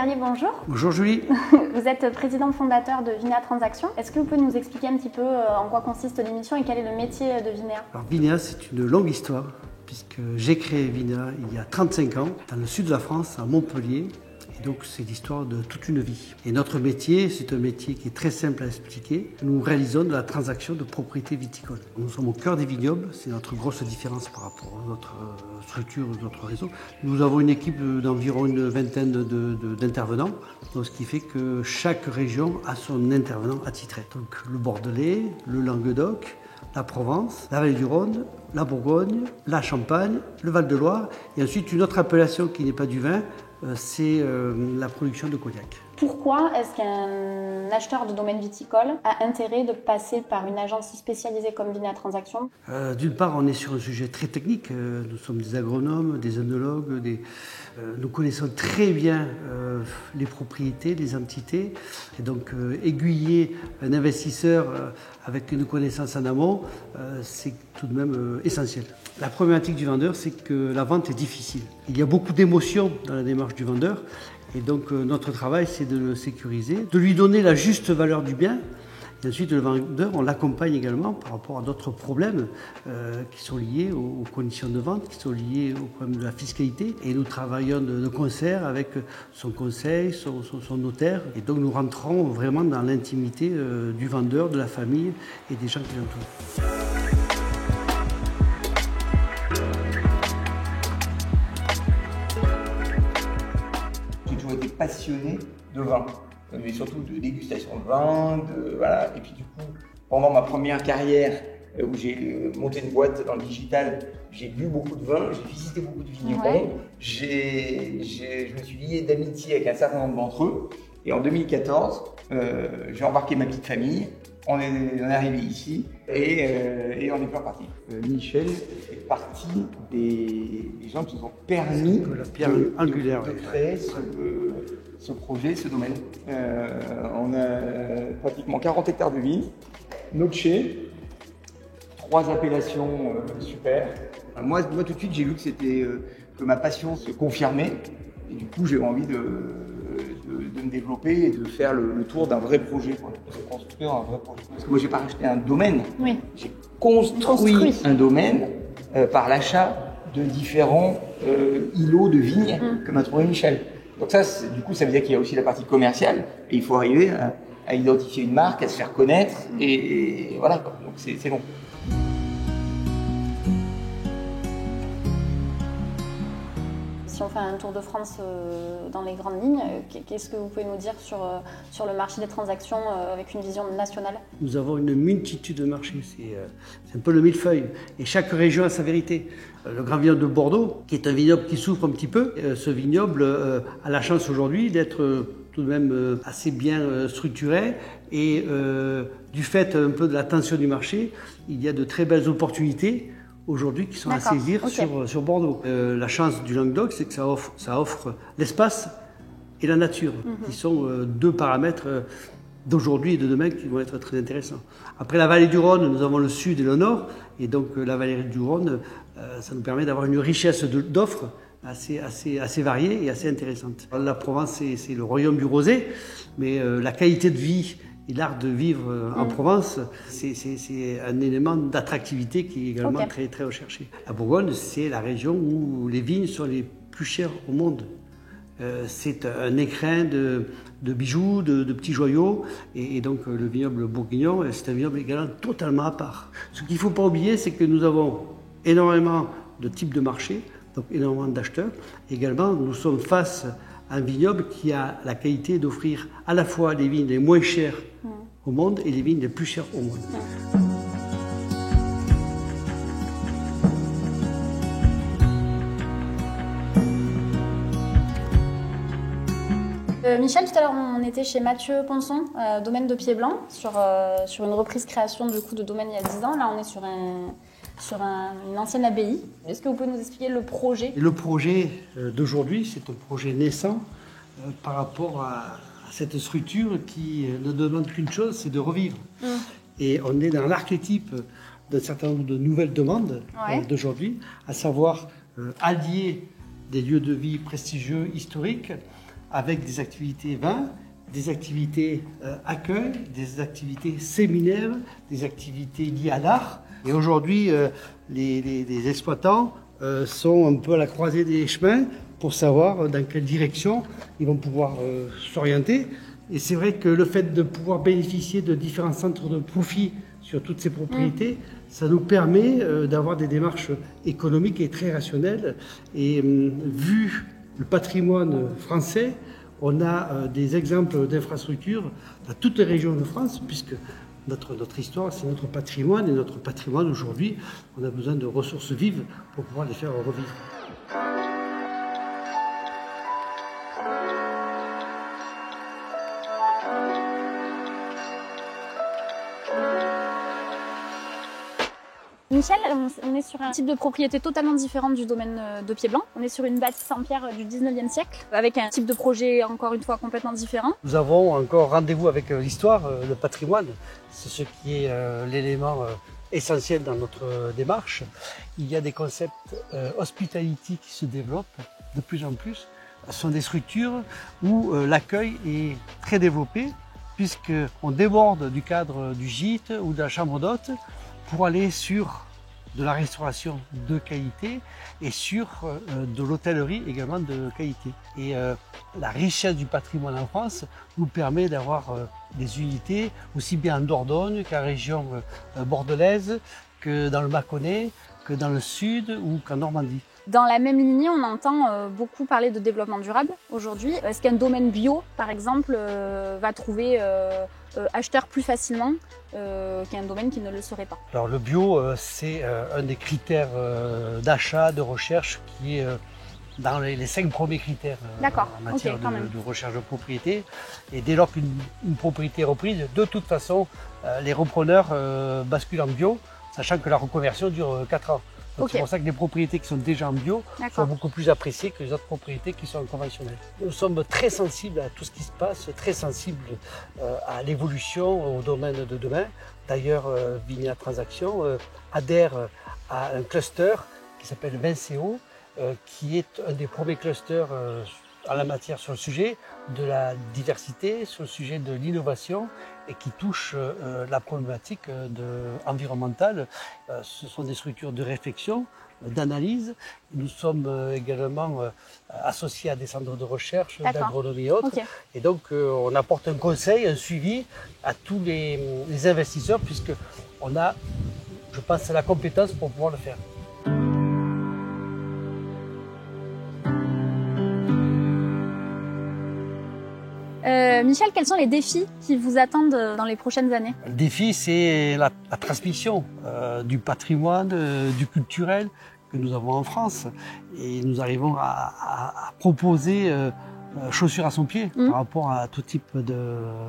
Bernier, bonjour. Bonjour Julie. Vous êtes président fondateur de Vinea Transactions. Est-ce que vous pouvez nous expliquer un petit peu en quoi consiste l'émission et quel est le métier de Vinea? Alors Vinea, c'est une longue histoire, puisque j'ai créé Vinea il y a 35 ans, dans le sud de la France, à Montpellier. Et donc c'est l'histoire de toute une vie. Et notre métier, c'est un métier qui est très simple à expliquer. Nous réalisons de la transaction de propriété viticole. Nous sommes au cœur des vignobles, c'est notre grosse différence par rapport à notre structure, notre réseau. Nous avons une équipe d'environ une vingtaine d'intervenants, ce qui fait que chaque région a son intervenant attitré. Donc le Bordelais, le Languedoc, la Provence, la Vallée du Rhône, la Bourgogne, la Champagne, le Val-de-Loire et ensuite une autre appellation qui n'est pas du vin, c'est la production de cognac. Pourquoi est-ce qu'un acheteur de domaine viticole a intérêt de passer par une agence spécialisée comme Vinea Transactions? D'une part, on est sur un sujet très technique. Nous sommes des agronomes, des œnologues, nous connaissons très bien les propriétés, les entités. Et donc, aiguiller un investisseur avec une connaissance en amont, c'est tout de même essentiel. La problématique du vendeur, c'est que la vente est difficile. Il y a beaucoup d'émotions dans la démarche du vendeur. Et donc, notre travail, c'est de le sécuriser, de lui donner la juste valeur du bien. Et ensuite, le vendeur, on l'accompagne également par rapport à d'autres problèmes qui sont liés aux conditions de vente, qui sont liés aux problèmes de la fiscalité. Et nous travaillons de concert avec son conseil, son notaire. Et donc, nous rentrons vraiment dans l'intimité du vendeur, de la famille et des gens qui l'entourent. Passionné de vin, mais surtout de dégustation de vin, voilà. Et puis du coup, pendant ma première carrière où j'ai monté une boîte dans le digital, j'ai bu beaucoup de vin, j'ai visité beaucoup de vignerons, ouais. Je me suis lié d'amitié avec un certain nombre d'entre eux. Et en 2014, j'ai embarqué ma petite famille. On est arrivé ici et on est pas parti. Michel fait partie des gens qui nous ont permis la pierre angulaire de créer ce projet, ce domaine. On a pratiquement 40 hectares de vignes, Noce, 3 appellations super. Moi, tout de suite, j'ai vu que ma passion se confirmait. Et du coup, j'ai eu envie de me développer et de faire le tour d'un vrai projet, de construire un vrai projet. Parce que moi, j'ai pas racheté un domaine, oui. J'ai construit un domaine par l'achat de différents îlots de vignes que m'a trouvé Michel. Donc ça, du coup, ça veut dire qu'il y a aussi la partie commerciale et il faut arriver à identifier une marque, à se faire connaître et voilà. Donc c'est long. Si on fait un tour de France dans les grandes lignes, qu'est-ce que vous pouvez nous dire sur le marché des transactions avec une vision nationale? Nous avons une multitude de marchés, c'est un peu le millefeuille. Et chaque région a sa vérité. Le grand vignoble de Bordeaux, qui est un vignoble qui souffre un petit peu, ce vignoble a la chance aujourd'hui d'être tout de même assez bien structuré. Et du fait un peu de la tension du marché, il y a de très belles opportunités aujourd'hui qui sont à saisir sur Bordeaux. La chance du Languedoc, c'est que ça offre l'espace et la nature, qui sont 2 paramètres d'aujourd'hui et de demain qui vont être très intéressants. Après la vallée du Rhône, nous avons le sud et le nord, et donc la vallée du Rhône, ça nous permet d'avoir une richesse d'offres assez variée et assez intéressante. La Provence, c'est le royaume du rosé, mais la qualité de vie et l'art de vivre en Provence, c'est un élément d'attractivité qui est également très, très recherché. La Bourgogne, c'est la région où les vignes sont les plus chères au monde. C'est un écrin de bijoux, de petits joyaux, et donc le vignoble bourguignon, c'est un vignoble également totalement à part. Ce qu'il ne faut pas oublier, c'est que nous avons énormément de types de marchés, donc énormément d'acheteurs. Également, nous sommes face à un vignoble qui a la qualité d'offrir à la fois les vignes les moins chères au monde et les vignes les plus chères au monde. Michel, tout à l'heure, on était chez Mathieu Ponson, domaine de Pied-Blanc, sur une reprise création du coup de domaine il y a 10 ans. Là, on est sur une ancienne abbaye. Est-ce que vous pouvez nous expliquer le projet? Le projet d'aujourd'hui, c'est un projet naissant par rapport à cette structure qui ne demande qu'une chose, c'est de revivre. Et on est dans l'archétype d'un certain nombre de nouvelles demandes d'aujourd'hui, à savoir allier des lieux de vie prestigieux, historiques, avec des activités vin, des activités accueil, des activités séminaires, des activités liées à l'art. Et aujourd'hui, les exploitants sont un peu à la croisée des chemins pour savoir dans quelle direction ils vont pouvoir s'orienter. Et c'est vrai que le fait de pouvoir bénéficier de différents centres de profit sur toutes ces propriétés, ça nous permet d'avoir des démarches économiques et très rationnelles. Et vu le patrimoine français, on a des exemples d'infrastructures dans toutes les régions de France, puisque notre histoire, c'est notre patrimoine. Et notre patrimoine, aujourd'hui, on a besoin de ressources vives pour pouvoir les faire revivre. Michel, on est sur un type de propriété totalement différent du domaine de Pied-Blanc. On est sur une bâtisse en pierre du 19e siècle, avec un type de projet encore une fois complètement différent. Nous avons encore rendez-vous avec l'histoire, le patrimoine. C'est ce qui est l'élément essentiel dans notre démarche. Il y a des concepts hospitality qui se développent de plus en plus. Ce sont des structures où l'accueil est très développé, puisqu'on déborde du cadre du gîte ou de la chambre d'hôte pour aller sur de la restauration de qualité et sur de l'hôtellerie également de qualité. Et la richesse du patrimoine en France nous permet d'avoir des unités aussi bien en Dordogne qu'en région bordelaise, que dans le Mâconnais, que dans le sud ou qu'en Normandie. Dans la même lignée, on entend beaucoup parler de développement durable aujourd'hui. Est-ce qu'un domaine bio, par exemple, va trouver acheteur plus facilement qu'un domaine qui ne le serait pas? Alors le bio, c'est un des critères d'achat, de recherche qui est dans les 5 premiers critères en matière de recherche de propriété. Et dès lors qu'une propriété est reprise, de toute façon, les repreneurs basculent en bio, sachant que la reconversion dure 4 ans. Donc c'est pour ça que les propriétés qui sont déjà en bio sont beaucoup plus appréciées que les autres propriétés qui sont en conventionnel. Nous sommes très sensibles à tout ce qui se passe, très sensibles à l'évolution, au domaine de demain. D'ailleurs, Vigna Transactions adhère à un cluster qui s'appelle Vinceo, qui est un des premiers clusters en la matière sur le sujet de la diversité, sur le sujet de l'innovation et qui touche la problématique environnementale. Ce sont des structures de réflexion, d'analyse. Nous sommes également associés à des centres de recherche, d'agronomie et autres. Et donc on apporte un conseil, un suivi à tous les investisseurs puisqu'on a, je pense, la compétence pour pouvoir le faire. Michel, quels sont les défis qui vous attendent dans les prochaines années? Le défi, c'est la transmission du patrimoine, du culturel que nous avons en France. Et nous arrivons à proposer chaussures à son pied par rapport à tout type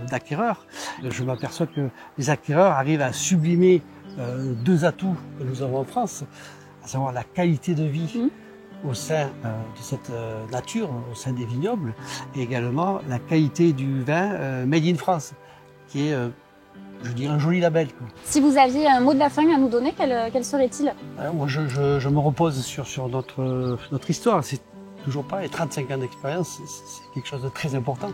d'acquéreurs. Je m'aperçois que les acquéreurs arrivent à sublimer 2 atouts que nous avons en France, à savoir la qualité de vie au sein de cette nature, au sein des vignobles, et également la qualité du vin Made in France, qui est, je dirais, un joli label. Si vous aviez un mot de la fin à nous donner, quel serait-il? Moi, je me repose sur notre histoire. C'est toujours pas, et 35 ans d'expérience, c'est quelque chose de très important.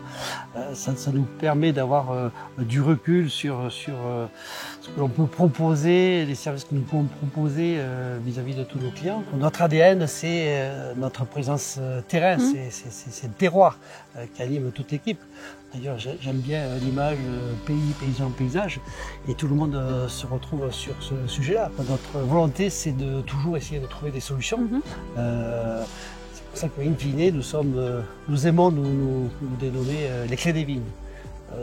Ça nous permet d'avoir du recul sur ce que l'on peut proposer, les services que nous pouvons proposer vis-à-vis de tous nos clients. Notre ADN, c'est notre présence terrain, c'est le terroir qui anime toute l'équipe. D'ailleurs, j'aime bien l'image pays, paysan, paysage, et tout le monde se retrouve sur ce sujet-là. Notre volonté, c'est de toujours essayer de trouver des solutions. C'est pour ça qu'in fine, nous aimons nous dénommer les clés des vignes.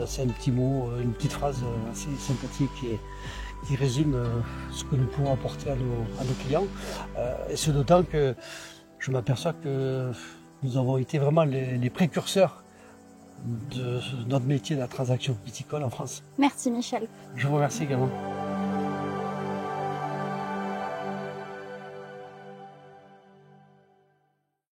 C'est un petit mot, une petite phrase assez sympathique qui résume ce que nous pouvons apporter à nos clients. Et ce d'autant que je m'aperçois que nous avons été vraiment les précurseurs de notre métier de la transaction viticole en France. Merci Michel. Je vous remercie également.